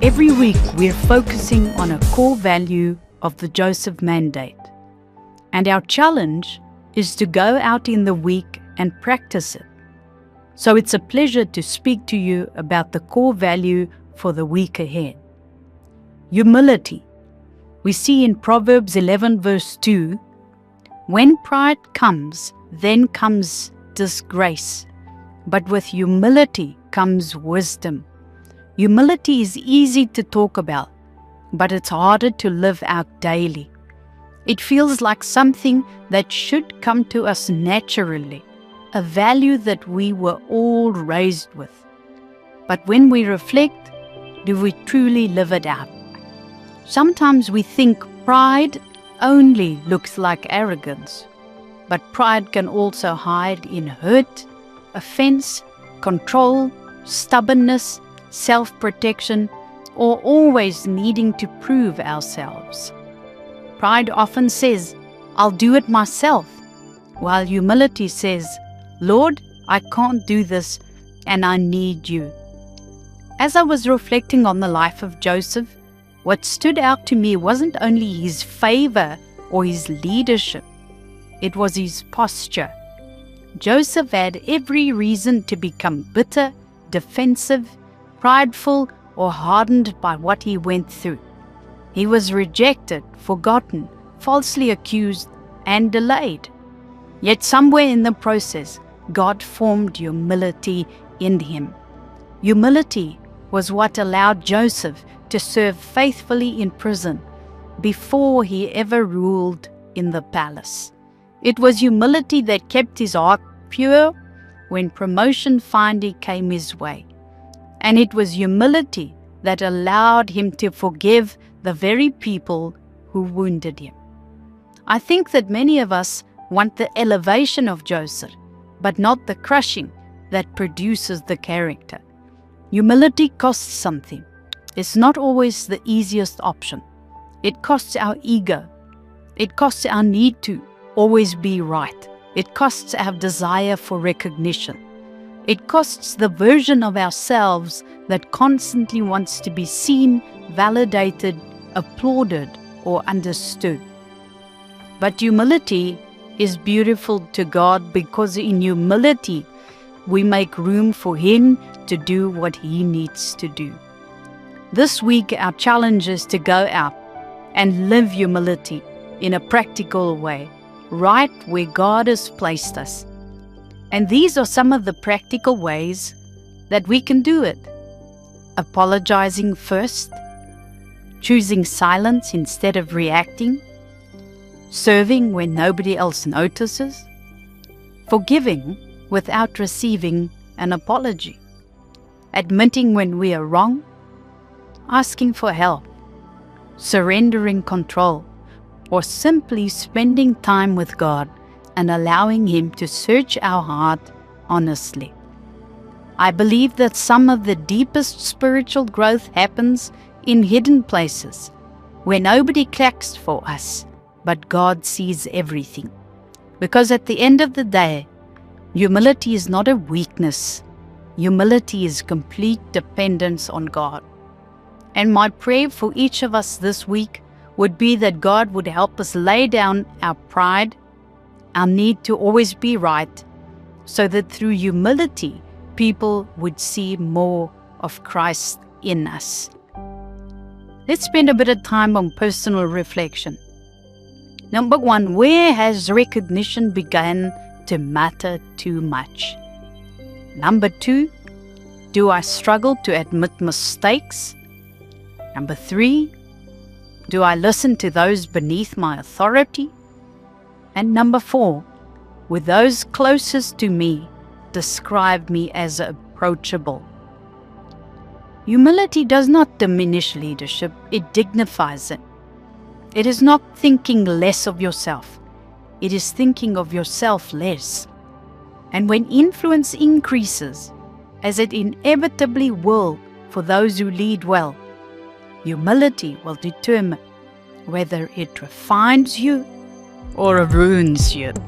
Every week, we're focusing on a core value of the Joseph Mandate. And our challenge is to go out in the week and practice it. So it's a pleasure to speak to you about the core value for the week ahead. Humility. We see in Proverbs 11 verse 2, "When pride comes, then comes disgrace, but with humility comes wisdom." Humility is easy to talk about, but it's harder to live out daily. It feels like something that should come to us naturally, a value that we were all raised with. But when we reflect, do we truly live it out? Sometimes we think pride only looks like arrogance, but pride can also hide in hurt, offense, control, stubbornness, self-protection, or always needing to prove ourselves. Pride often says, "I'll do it myself," while humility says, "Lord, I can't do this and I need you." As I was reflecting on the life of Joseph, what stood out to me wasn't only his favor or his leadership, it was his posture. Joseph had every reason to become bitter, defensive, prideful, or hardened by what he went through. He was rejected, forgotten, falsely accused, and delayed. Yet somewhere in the process, God formed humility in him. Humility was what allowed Joseph to serve faithfully in prison before he ever ruled in the palace. It was humility that kept his heart pure when promotion finally came his way. And it was humility that allowed him to forgive the very people who wounded him. I think that many of us want the elevation of Joseph, but not the crushing that produces the character. Humility costs something. It's not always the easiest option. It costs our ego. It costs our need to always be right. It costs our desire for recognition. It costs the version of ourselves that constantly wants to be seen, validated, applauded, or understood. But humility is beautiful to God because in humility we make room for Him to do what He needs to do. This week our challenge is to go out and live humility in a practical way, right where God has placed us. And these are some of the practical ways that we can do it. Apologizing first, choosing silence instead of reacting, serving when nobody else notices, forgiving without receiving an apology, admitting when we are wrong, asking for help, surrendering control, or simply spending time with God and allowing Him to search our heart honestly. I believe that some of the deepest spiritual growth happens in hidden places where nobody claps for us, but God sees everything. Because at the end of the day, humility is not a weakness. Humility is complete dependence on God. And my prayer for each of us this week would be that God would help us lay down our pride, our need to always be right, so that through humility, people would see more of Christ in us. Let's spend a bit of time on personal reflection. Number one, where has recognition begun to matter too much? Number two, do I struggle to admit mistakes? Number three, do I listen to those beneath my authority? And number four, would those closest to me describe me as approachable? Humility does not diminish leadership, it dignifies it. It is not thinking less of yourself, it is thinking of yourself less. And when influence increases, as it inevitably will for those who lead well, humility will determine whether it refines you or a runes yet.